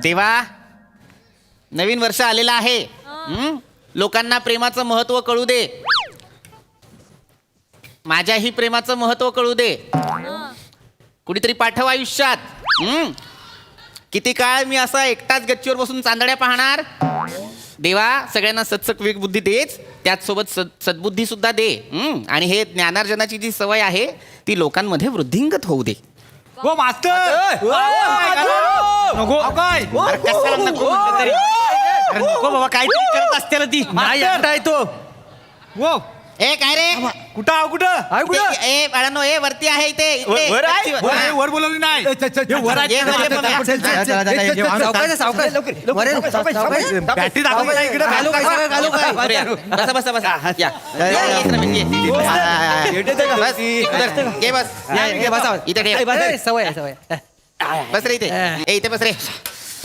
देवा, नवीन वर्ष आलेलं आहे. लोकांना प्रेमाचं महत्व कळू दे. माझ्याही प्रेमाचं महत्व कळू दे. कुणीतरी पाठव आयुष्यात. किती काळ मी असा एकटाच गच्चीवर बसून चांदड्या पाहणार. देवा, सगळ्यांना सत्सक बुद्धी देच, त्याचसोबत सद्बुद्धी सुद्धा दे. आणि हे ज्ञानार्जनाची जी सवय आहे ती लोकांमध्ये वृद्धिंगत होऊ दे. हो मास्तर, नको काय कशाला नको म्हटलं तरी. नको बाबा, काहीतरी करत असते ना ती. नाही एकटा तो. हो ए काय रे, कुठं आहो, कुठं आहे, कुठं ए बाळांनो, ए वरती आहे इथे. इथे. वर आहे? गच्चीवर. हा. वर बोलवली नाही. हे वर आहे. ये, वर ये, बघा. बॅटरी दाखव ना इकडे. बसा बसा बसा. या. ये, रमेश, ये. बस, इकडं. ये बस. इथे ठेव. सवय सवय. बस रे इथे. ए इथे बस रे.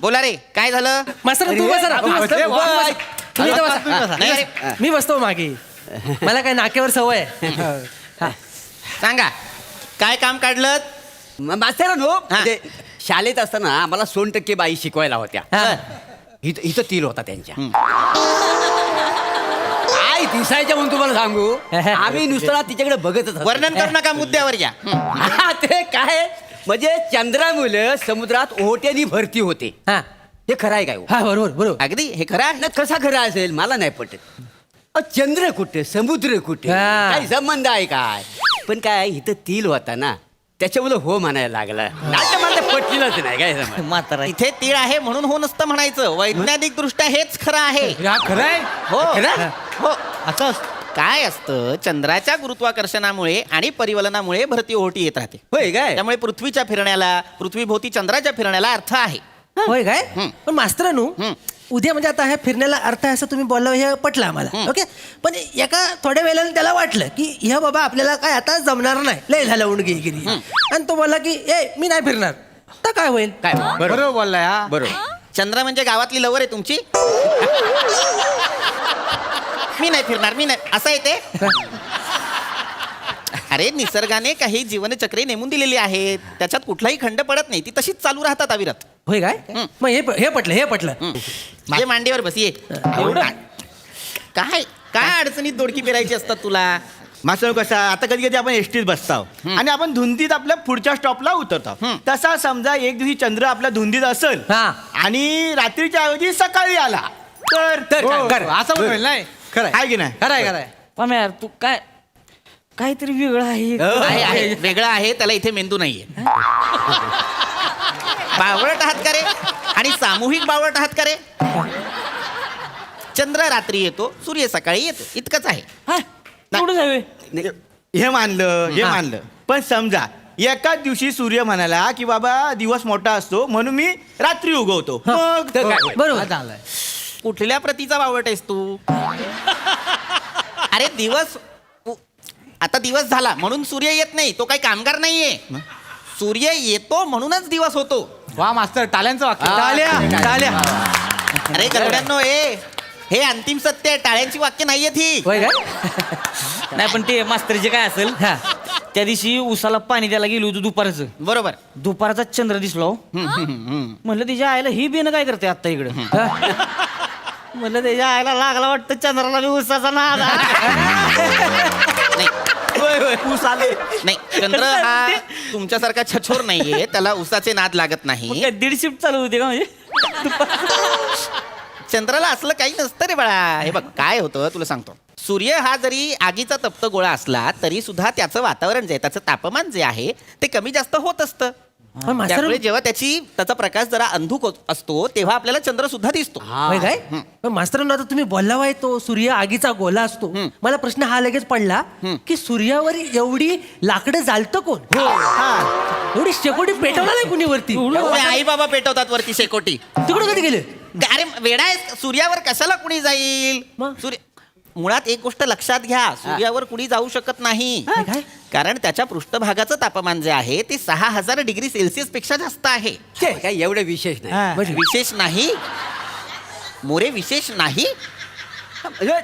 बोला रे, काय झालं? मास्तर तू बसा ना. तुम्ही इथं बसा. नाही रे. मी बसतो मागे. मला काय नाकेवर सवय आहे. हा. सांगा, काय काम काढलं? मास्तर म्हणजे शाळेत असताना आम्हाला 100% बाई शिकवायला होत्या. हा. इथं तीर होता त्यांच्या. काय दिसायच्या म्हणून तुम्हाला सांगू, आम्ही नुसतं तिच्याकडे बघतच होतो. वर्णन करू नका, मुद्द्यावर या. हा, ते काय म्हणजे चंद्रामुळे समुद्रात ओहोट्यानी भरती होते. हा. हे खरं आहे काय हो? हा, बरोबर बरोबर. अगदी हे खरं आहे. ना कसा खरा असेल मला नाही पटत. चंद्र कुठे, समुद्र कुठे, हा. काही संबंध आहे काय? पण काय इथं तिल होता ना, त्याच्यामुळे हो म्हणायला लागला. नाही मला पटलेलंच नाही काय समज. म्हातारा. इथे तीळ आहे म्हणून हो नसतं म्हणायचं. वैज्ञानिक दृष्ट्या हेच खरं आहे. खरं आहे. हो खरं? हो. असं काय असतं, चंद्राच्या गुरुत्वाकर्षणामुळे आणि परिवलनामुळे भरती ओहोटी येत राहते. होय काय? त्यामुळे पृथ्वीच्या फिरण्याला, पृथ्वीभोवती चंद्राच्या फिरण्याला अर्थ आहे. होय काय? पण मास्तरानू, हं. उद्या म्हणजे आता ह्या फिरण्याला अर्थ आहे असं तुम्ही बोलला, हे पटलं आम्हाला. ओके. पण एका थोड्या वेळेला त्याला वाटलं की ह्या बाबा आपल्याला काय आता जमणार नाही, लय झालं उणगिरी. आणि तो बोलला की ए मी नाही फिरणार. तर काय होईल? काय बरोबर बोललाय. हा बरोबर. चंद्र म्हणजे गावातली लवर आहे तुमची. मी नाही फिरणार, मी नाही, असं आहे ते. अरे निसर्गाने काही जीवनचक्रे नेमून दिलेली आहेत, त्याच्यात कुठलाही खंड पडत नाही, ती तशीच चालू राहतात अविरत. होय काय? मग हे पटलं, हे पटलं. ये मांडीवर बस, ये. काय काय अडचणीत दोडकी पेरायची असतात तुला. मास्तर कसा आता कधी कधी आपण एसटीत बसतो आणि आपण धुंदीत आपल्या पुढच्या स्टॉपला उतरतो. तसा समजा एक दिवशी चंद्र आपल्या धुंदीत असेल हा. आणि रात्रीच्या ऐवजी सकाळी आला तर असं म्हणेल नाही. खरं आहे की नाही? खरंय. पण यार तू काय काहीतरी वेगळं आहे. आहे आहे, वेगळं आहे, त्याला इथे मेंदू नाहीये. बावळट आहात का रे? आणि सामूहिक बावळट आहात का रे? चंद्र रात्री येतो, सूर्य सकाळी येतो, इतकंच आहे. एवढंच आहे. हे मानलं पण समजा एकाच दिवशी सूर्य म्हणाला की बाबा दिवस मोठा असतो म्हणून मी रात्री उगवतो. मग तर काय? बरोबर. कुठल्या प्रतीचा बावळट आहेस तू? अरे आता दिवस झाला म्हणून सूर्य येत नाही, तो काही कामगार नाहीये. सूर्य येतो म्हणूनच दिवस होतो. वा मास्तर, टाळ्यांचं वाक्य. टाळ्या. अरे गरड्यांनो, हे अंतिम सत्य आहे, टाळ्यांची वाक्य नाहीयेत ही. होय काय? नाही पण ते मास्तरचे काय असेल, हा. त्या दिवशी उसाला पाणी द्यायला गेलो होतो दुपारचं. बरोबर. दुपारचा चंद्र दिसलो. म्हणलं त्याच्या आईला ही बिन काय करते आता इकडं. म्हणलं त्याच्या आईला लागला वाटतं चंद्राला बी उसाचा नाद. नाही, चंद्र हा तुमच्यासारखा छछोर नाहीये, त्याला उसाचे नाद लागत नाही. काय दीड शिफ्ट चालू होती का म्हणजे? चंद्राला असलं काही नसतं रे बाळा. हे बघ काय होतं तुला सांगतो. सूर्य हा जरी आगीचा तप्त गोळा असला तरी सुद्धा त्याचं वातावरण जे आहे, त्याचं तापमान जे आहे ते कमी जास्त होत असतं. पण मास्तर, त्यामुळे जेव्हा त्याचा प्रकाश जरा अंधुक असतो तेव्हा आपल्याला चंद्र सुद्धा दिसतो. होय काय? पण मास्तरांनो, आता तुम्ही बोलला तो सूर्य आगीचा गोला असतो. मला प्रश्न हा लगेच पडला की सूर्यावर एवढी लाकडं जाळतं कोण? एवढी शेकोटी पेटवला नाही कुणी वरती? आई बाबा पेटवतात वरती शेकोटी. तिकडे कधी गेले? अरे वेडा आहे, सूर्यावर कशाला कुणी जाईल? मग? सूर्य मुळात एक गोष्ट लक्षात घ्या, सूर्यावर कुणी जाऊ शकत नाही. काय? कारण त्याच्या पृष्ठभागाचं तापमान जे आहे ते 6000 डिग्री सेल्सिअस पेक्षा जास्त आहे. काय एवढं विशेष नाही. विशेष नाही मोरे, विशेष नाही.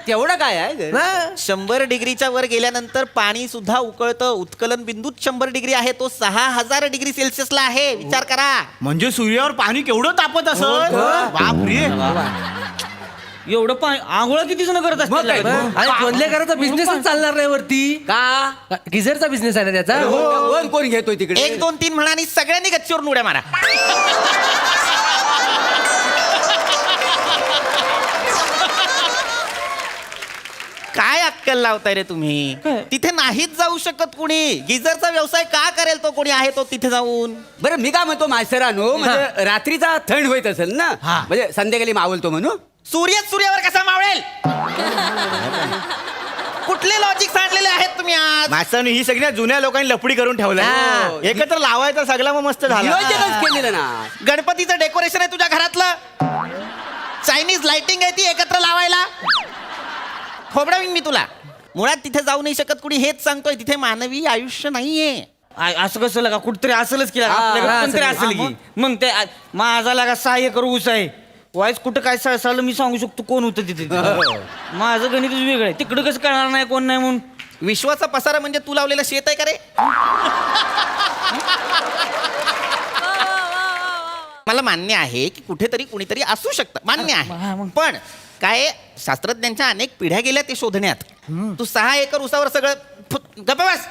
तेवढं काय आहे हा. 100 डिग्रीच्या वर गेल्यानंतर पाणी सुद्धा उकळतं. उत्कलन बिंदूत 100 डिग्री आहे, तो 6000 डिग्री सेल्सिअसला आहे. विचार करा. म्हणजे सूर्यावर पाणी केवढं तापत असत बापरे. एवढं पाणी आंघोळ किती जण करत असतील काय? लगेच? आणि जोंधलेकरांचा बिझनेसच चालणार नाही वरती. का गिझरचा बिझनेस आहे ना त्याचा. वर कोण घेतोय तिकडे 1 2 3 म्हणा आणि सगळ्यांनी गच्चीवर उड्या मारा. काय अक्कल लावताय रे तुम्ही? तिथे नाहीच जाऊ शकत कुणी. गिझरचा व्यवसाय का करेल तो? कोणी आहे तो तिथे जाऊन? बरं मी काय म्हणतो मास्तरानो, म्हणजे रात्रीचा थंड होत असेल ना, म्हणजे संध्याकाळी मावलतो म्हणून. सूर्यावर कसा मावळेल? कुठले लॉजिक सांडलेले आहेत तुम्ही आज? मास्तरांनी ही सगळ्या जुन्या लोकांनी लपडी करून ठेवलं. एकत्र लावायचा सगळा मग मस्त झाला. नियोजनच केलेलं ना. गणपतीचं डेकोरेशन आहे तुझ्या घरातलं. चायनीज लाइटिंग आहे ती एकत्र लावायला. खोबडावीन मी तुला. मुळात तिथे जाऊ नाही शकत कुणी, हेच सांगतोय. तिथे मानवी आयुष्य नाहीये. असं कसं लगा कुठतरी असलच की लगा, हा, आपल्याकडे हा, कोणतरी असेल. असेल की. मग ते माझा लगा 6 एकर ऊस आहे. वाईस कुठं काय सळसळलं मी सांगू शकतो कोण होतं तिथे. माझं गणितच वेगळं आहे. तिकडं कसं कळणार नाही कोण नाही म्हणून. विश्वाचा पसारा म्हणजे तू लावलेलं शेत आहे का रे? मला मान्य आहे की कुठेतरी कुणीतरी असू शकतं, मान्य आहे. पण काय, शास्त्रज्ञांच्या अनेक पिढ्या गेल्या ते शोधण्यात. तू 6 एकर ऊसावर सगळं गप्प बस.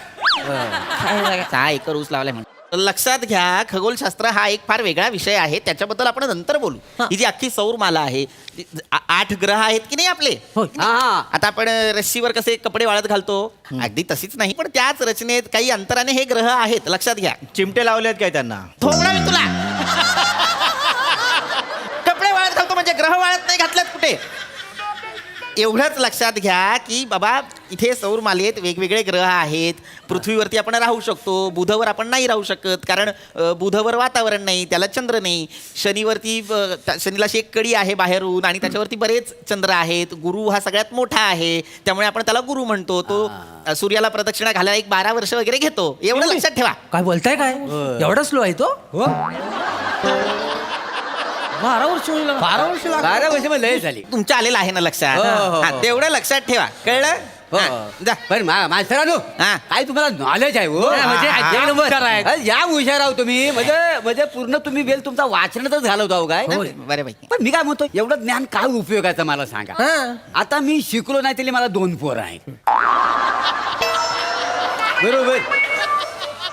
6 एकर ऊस लावलाय म्हणून. लक्षात घ्या, खगोलशास्त्र हा एक फार वेगळा विषय आहे. त्याच्याबद्दल आपण नंतर बोलू. ही जी अख्खी सौरमाला आहे, 8 ग्रह आहेत की नाही आपले. हा आता आपण रस्सीवर कसे कपडे वाळत घालतो, अगदी तशीच नाही, पण त्याच रचनेत काही अंतराने हे ग्रह आहेत. लक्षात घ्या. चिमटे लावलेत काय त्यांना? थोडा मी तुला कपडे वाळत घालतो म्हणजे ग्रह वाळत नाही घातल्यात कुठे. एवढंच लक्षात घ्या की बाबा इथे सौरमालेत वेगवेगळे ग्रह आहेत. पृथ्वीवरती आपण राहू शकतो, बुधवर आपण नाही राहू शकत कारण बुधवर वातावरण नाही, त्याला चंद्र नाही. शनीवरती शनीला अशी एक कडी आहे बाहेरून आणि त्याच्यावरती बरेच चंद्र आहेत. गुरु हा सगळ्यात मोठा आहे, त्यामुळे आपण त्याला गुरु म्हणतो. तो सूर्याला प्रदक्षिणा घालायला 12 वर्ष वगैरे घेतो. एवढं लक्षात ठेवा. काय बोलताय काय? एवढा स्लो आहे तो? 12 वर्ष होईल लगा. 12 वर्ष लागतात. 12 वर्ष मग लय झाली. तुमच्या आलेलं आहे ना लक्षात. हो, हो, हो. हा, तेवढं लक्षात ठेवा. कळलं? हा, जा. पण मास्तरानो, हा. काय तुम्हाला नॉलेज आहे हो? म्हणजे एक नंबर. अरे, या हुशार आहो तुम्ही. म्हणजे पूर्ण तुम्ही वेळ तुमचा वाचनातच घालवतो आहो काय. नाही, बऱ्यापैकी. पण मी काय म्हणतो, एवढं ज्ञान काय उपयोगाचं मला सांगा. हा. आता मी शिकलो नाही तरी मला 2 पोरं आहेत. बरोबर.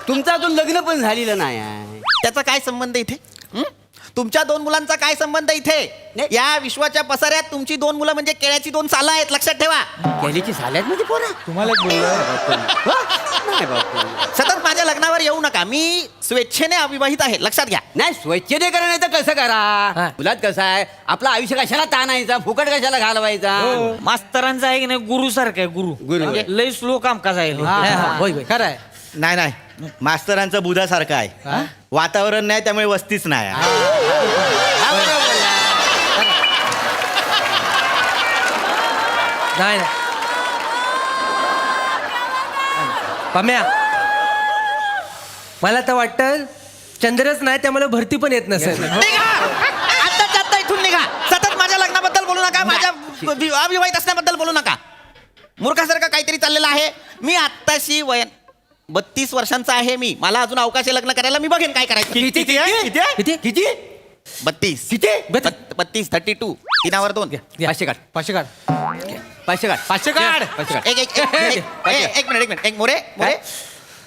तुमचं अजून लग्न पण झालेलं नाही आहे. त्याचा काय संबंध इथे? हं? तुमच्या 2 मुलांचा काय संबंध इथे? या विश्वाच्या पसाऱ्यात तुमची 2 मुलं म्हणजे केळ्याची 2 सालं आहेत. लक्षात ठेवा. गेलीची झाल्यात म्हणजे पोरं. तुम्हाला एक बोललो. नाही बापू. सतत माझ्या लग्नावर येऊ नका. मी स्वेच्छेने अविवाहित आहे. लक्षात घ्या. नाही स्वच्छते करा नाही तर कसं हा. करा. मुलात कसं आहे, आपलं आयुष्य कशाला ताणायचा, फुकट कशाला घालवायचा. मास्तरांचं आहे की नाही गुरु सारखं आहे. गुरु गुरु. लय स्लो कामकाज आहे. होय होय. खरं आहे. नाही नाही, मास्तरांचं बुधासारखं आहे. वातावरण नाही त्यामुळे वस्तीच नाही. नाही नाही. पम्या, मला तर वाटतं चंद्रच नाही त्यामुळे भरती पण येत नसेल. निघा! आत्ताच्या आत्ता इथून निघा. सतत माझ्या लग्नाबद्दल बोलू नका, माझ्या अविवाहित असण्याबद्दल बोलू नका. मूर्खासारखं काहीतरी चाललेलं आहे. मी आत्ताशी 32 वर्षांचा आहे. मला अजून अवकाशी लग्न करायला मी बघेन काय करायचं. किती आहे? किती आहे? किती? किती 32. किती 32 32 3 2. 500 काढ. 500 काढ. 500 काढ. 500 काढ. 500 काढ. एक मिनिट. एक मोरे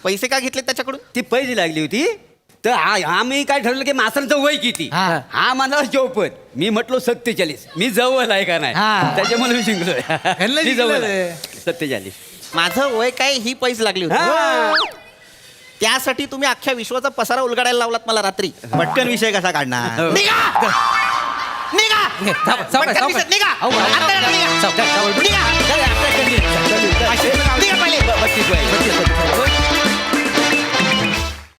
पैसे का घेतले त्याच्याकडून? ती पैसे लागली होती तर आम्ही काय ठरवलं की मास्तरांचं वय किती. हा. हा म्हणाला 54. मी म्हटलो 47. मी जवळ आहे का नाही, हा. त्याच्यामुळे मी जिंकलोय. ह्यांना मी जवळ जिंकलं आहे. ते. 47. माझं वय काय ही पैसे लागली होती. हा. त्यासाठी तुम्ही अख्ख्या विश्वाचा पसारा उलगडायला लावलात मला रात्री. पटकन विषय कसा काढणार? निघा! निघा! पटकन दिसत, निघा! आता निघा! निघा! निघा पहिले.